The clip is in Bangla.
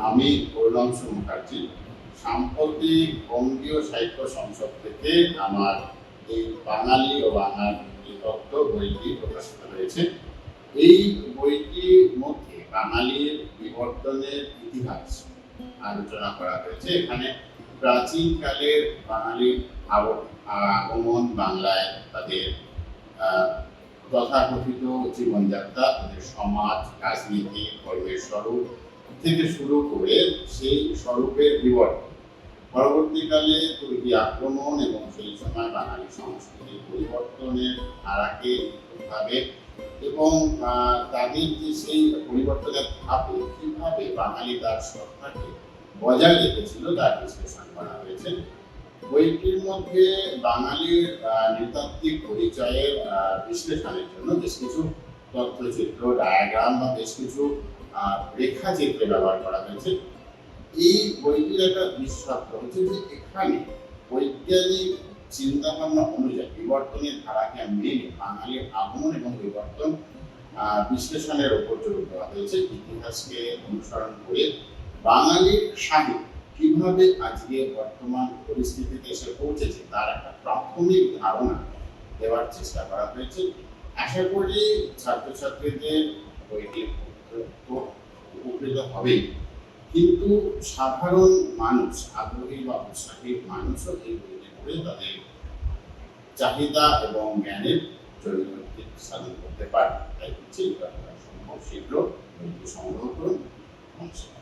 আমি পূর্ণাংশু মুখার্জি। সাম্প্রতিক বঙ্গীয় সাহিত্য সংসদ থেকে আমার এই বাঙালি ও বাঙাল তত্ত্ব বইটি প্রকাশিত হয়েছে। এই বইটির মধ্যে বাঙালির বিবর্তনের ইতিহাস আলোচনা করা হয়েছে। এখানে প্রাচীনকালের বাঙালির আগমন, বাংলায় তাদের তথাকথিত জীবনযাত্রা, তাদের সমাজ, রাজনীতি, কর্মের স্বরূপ থেকে শুরু করে সেই স্বরূপের বিবর্তন, পরবর্তীকালে তুর্কি আক্রমণ এবং সেই সময় বাঙালি সংস্কৃতির পরিবর্তনের ধারাকে ভাবে এবং তাদের যে সেই পরিবর্তনের ধাপে কিভাবে বাঙালি তার সত্তাকে বজায় রেখেছিল তার বিশ্লেষণ করা হয়েছে। বইটির মধ্যে বাঙালির নৃতাত্ত্বিক পরিচয়ের বিশ্লেষণের জন্য বেশ কিছু তথ্যচিত্র, ডায়াগ্রাম বা বেশ কিছু রেখাচিত্রে ব্যবহার করা হয়েছে। এই বইটির একটা বিশেষত্ব হচ্ছে যে এখানে বৈজ্ঞানিক চিন্তাভাবনা অনুযায়ী বিবর্তনের ধারাকে মেনে বাঙালির আগমন এবং বিবর্তন বিশ্লেষণের উপর জোর দেওয়া হয়েছে। ইতিহাসকে অনুসরণ করে বাঙালির সাহিত্য কিভাবে আজকে বর্তমান পরিস্থিতিতে এসে পৌঁছেছে তার একটা প্রাথমিক ধারণা দেওয়ার চেষ্টা করা হয়েছে। আশা করি ছাত্রছাত্রীদের বইটি উপকৃত হবে, কিন্তু সাধারণ মানুষ, আগ্রহী বা উৎসাহী মানুষও এই বইটি পড়ে তাদের চাহিদা এবং জ্ঞানের জয়ী সাধন করতে পারে। তাই হচ্ছে সম্ভব শীঘ্র বইটি সংগ্রহ করুন। নমস্কার।